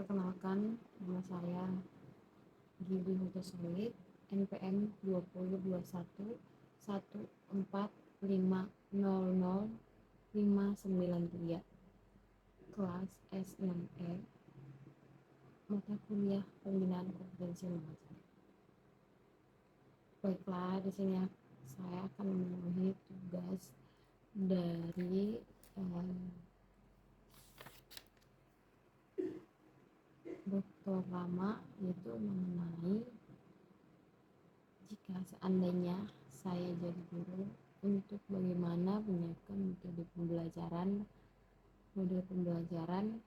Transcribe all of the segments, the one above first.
Perkenalkan, nama saya Gibi Hutosoid, NPM 202114500593, kelas S6E, mata kuliah pembinaan kompetensi mengajar. Baiklah, di sini saya akan memenuhi tugas dari Dr. Rama, yaitu mengenai jika seandainya saya jadi guru, untuk bagaimana menyiapkan model pembelajaran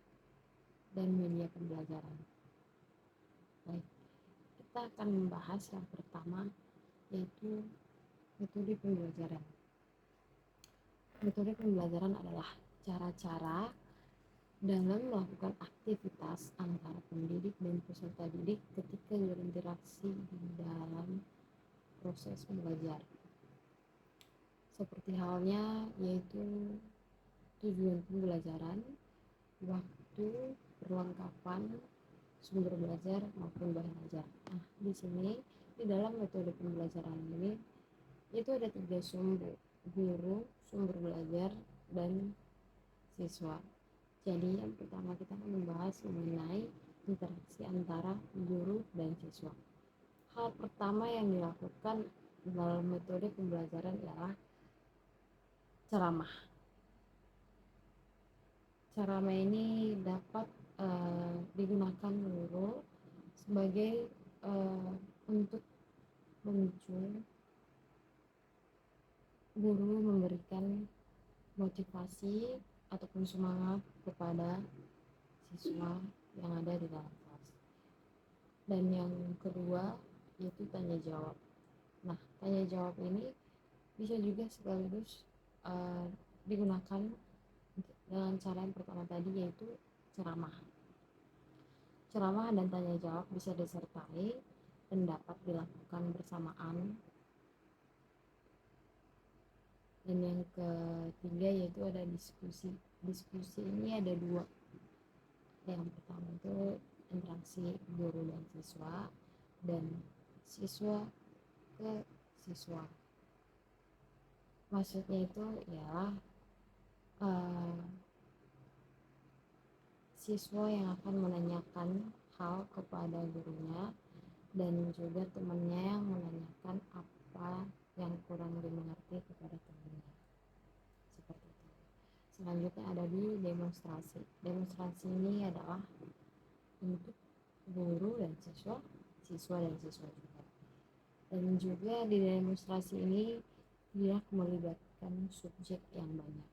dan media pembelajaran. Baik, kita akan membahas yang pertama, yaitu metode pembelajaran. Metode pembelajaran adalah cara-cara dalam melakukan aktivitas antara pendidik dan peserta didik ketika berinteraksi di dalam proses belajar. Seperti halnya yaitu tujuan pembelajaran, waktu, perlengkapan, sumber belajar maupun bahan ajar. Nah, di sini di dalam metode pembelajaran ini itu ada 3 sumber: guru, sumber belajar, dan siswa. Jadi yang pertama kita akan membahas mengenai interaksi antara guru dan siswa. Hal pertama yang dilakukan dalam metode pembelajaran ialah ceramah. Ceramah ini dapat digunakan guru sebagai untuk memicu guru memberikan motivasi ataupun semangat kepada siswa yang ada di dalam kelas. Dan yang kedua yaitu tanya jawab. Nah, tanya jawab ini bisa juga sekaligus digunakan dengan cara yang pertama tadi, yaitu ceramah. Ceramah dan tanya jawab bisa disertai dan dapat dilakukan bersamaan. Dan yang ketiga yaitu ada diskusi. Diskusi ini ada 2. Yang pertama itu interaksi guru dan siswa, dan siswa ke siswa. Maksudnya itu ialah siswa yang akan menanyakan hal kepada gurunya, dan juga temannya yang menanyakan apa yang kurang dimengerti kepada temannya. Seperti itu. Selanjutnya ada di demonstrasi. Demonstrasi ini adalah untuk guru dan siswa, siswa dan siswa juga. Dan juga di demonstrasi ini tidak melibatkan subjek yang banyak.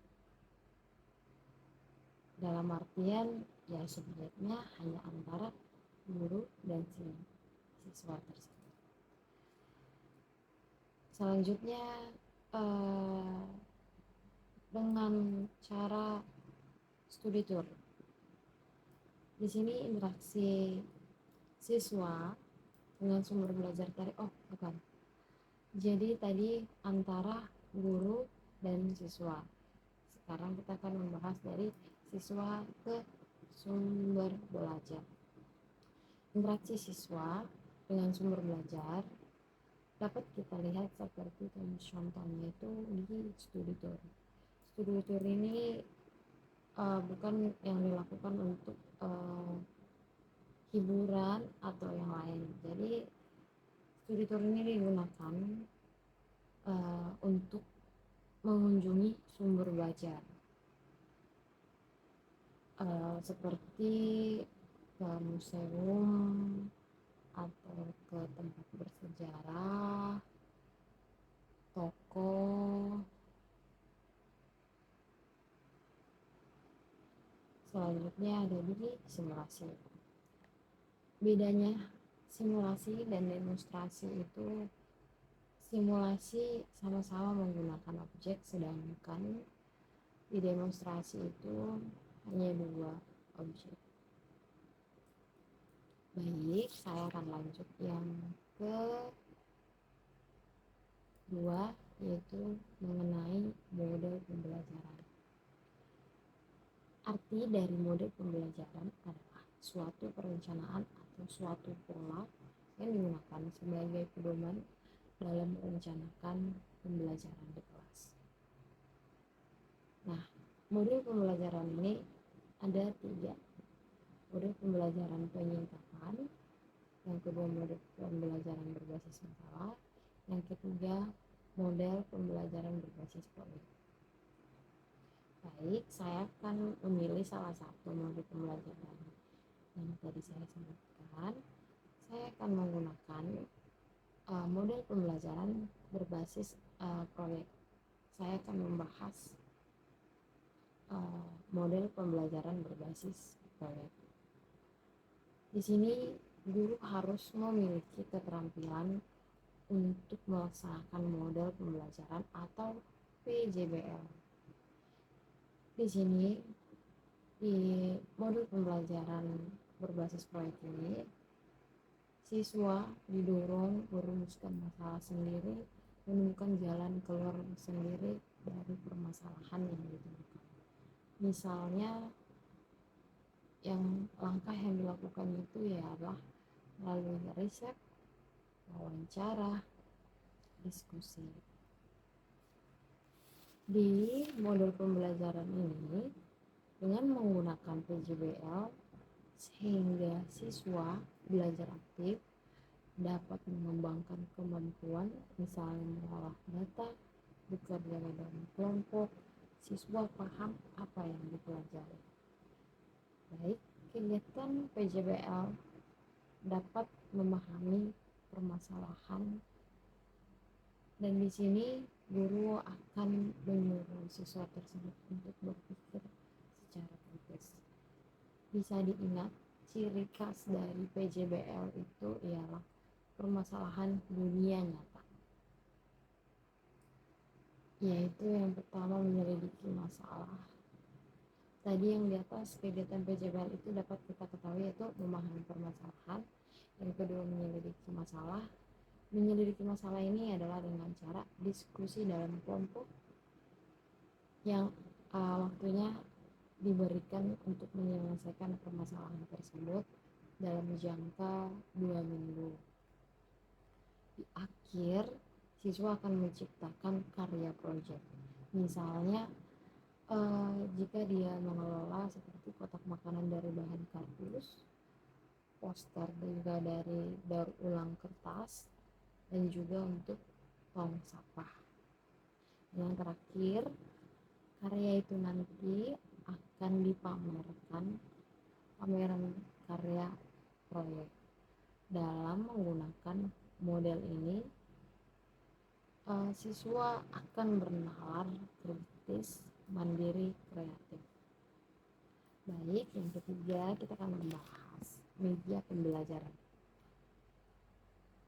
Dalam artian ya subjeknya hanya antara guru dan siswa tersebut. Selanjutnya dengan cara studi tour. Di sini interaksi siswa dengan sumber belajar tadi. Jadi tadi antara guru dan siswa. Sekarang kita akan membahas dari siswa ke sumber belajar. Interaksi siswa dengan sumber belajar dapat kita lihat seperti contohnya itu di studi tour. Studi tour ini bukan yang dilakukan untuk hiburan atau yang lain. Jadi studi tour ini digunakan untuk mengunjungi sumber belajar, seperti ke museum atau ke tempat bersejarah, toko. Selanjutnya ada di simulasi. Bedanya simulasi dan demonstrasi itu, simulasi sama-sama menggunakan objek, sedangkan di demonstrasi itu hanya 2 objek. Baik, saya akan lanjut yang kedua, yaitu mengenai mode pembelajaran. Arti dari mode pembelajaran adalah suatu perencanaan atau suatu pola yang digunakan sebagai pedoman dalam merencanakan pembelajaran di kelas. Nah, modul pembelajaran ini ada 3. Modul pembelajaran penyingkatan, yang kedua model pembelajaran berbasis masalah, yang ketiga model pembelajaran berbasis proyek. Baik, saya akan memilih salah satu modul pembelajaran yang tadi saya sebutkan. Saya akan menggunakan model pembelajaran berbasis proyek. Saya akan membahas model pembelajaran berbasis proyek. Di sini guru harus memiliki keterampilan untuk melaksanakan model pembelajaran atau PJBL. Di sini di modul pembelajaran berbasis proyek ini, siswa didorong merumuskan masalah sendiri, menemukan jalan keluar sendiri dari permasalahan yang ditemukan. Misalnya, yang langkah yang dilakukan itu adalah melalui riset, wawancara, diskusi. Di modul pembelajaran ini, dengan menggunakan PJBL, sehingga siswa belajar aktif, dapat mengembangkan kemampuan, misalnya mengolah data, bekerja dalam kelompok, siswa paham apa yang dipelajari. Baik, kegiatan PJBL dapat memahami permasalahan, dan di sini guru akan menyuruh siswa tersebut untuk berpikir secara kritis. Bisa diingat, ciri khas dari PJBL itu ialah permasalahan dunia nyata, yaitu yang pertama menyelidiki masalah. Tadi yang di atas, kegiatan PJBL itu dapat kita ketahui yaitu memahami permasalahan. Yang kedua, menyelidiki masalah. Menyelidiki masalah ini adalah dengan cara diskusi dalam kelompok yang waktunya diberikan untuk menyelesaikan permasalahan tersebut dalam jangka 2 minggu. Di akhir, siswa akan menciptakan karya proyek. Misalnya, jika dia mengelola seperti kotak makanan dari bahan kardus, poster juga dari daur ulang kertas, dan juga untuk tong sampah. Yang terakhir, karya itu nanti akan dipamerkan, pameran karya proyek. Dalam menggunakan model ini, siswa akan bernalar kritis, mandiri, kreatif. Baik, yang ketiga kita akan membahas media pembelajaran.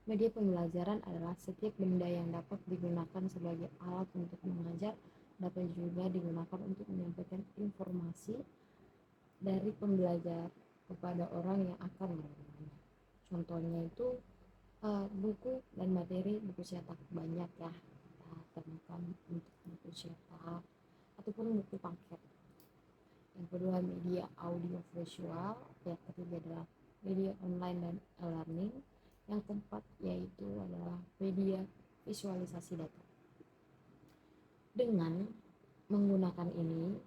Media pembelajaran adalah setiap benda yang dapat digunakan sebagai alat untuk mengajar, dapat juga digunakan untuk menyampaikan informasi dari pembelajar kepada orang yang akan menggunakannya. Contohnya itu buku dan materi buku cetak banyak ya kita temukan untuk buku cetak ataupun buku paket. Yang kedua, media audio visual. Yang ketiga adalah media online dan e-learning. Yang keempat yaitu adalah media visualisasi data. Dengan menggunakan ini,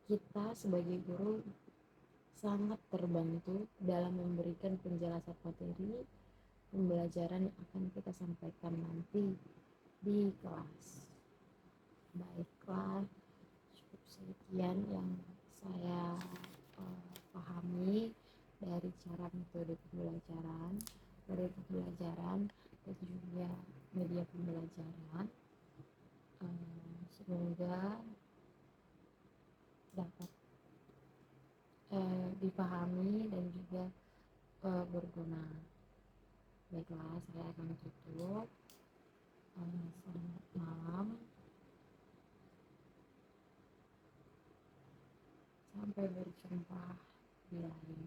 kita sebagai guru sangat terbantu dalam memberikan penjelasan materi pembelajaran yang akan kita sampaikan nanti di kelas. Baiklah, cukup sekian yang saya pahami dari cara metode pembelajaran, dan juga media pembelajaran. Semoga dapat dipahami dan juga berguna. Baiklah, saya akan tutup. Selamat malam. Sampai berjumpa di lain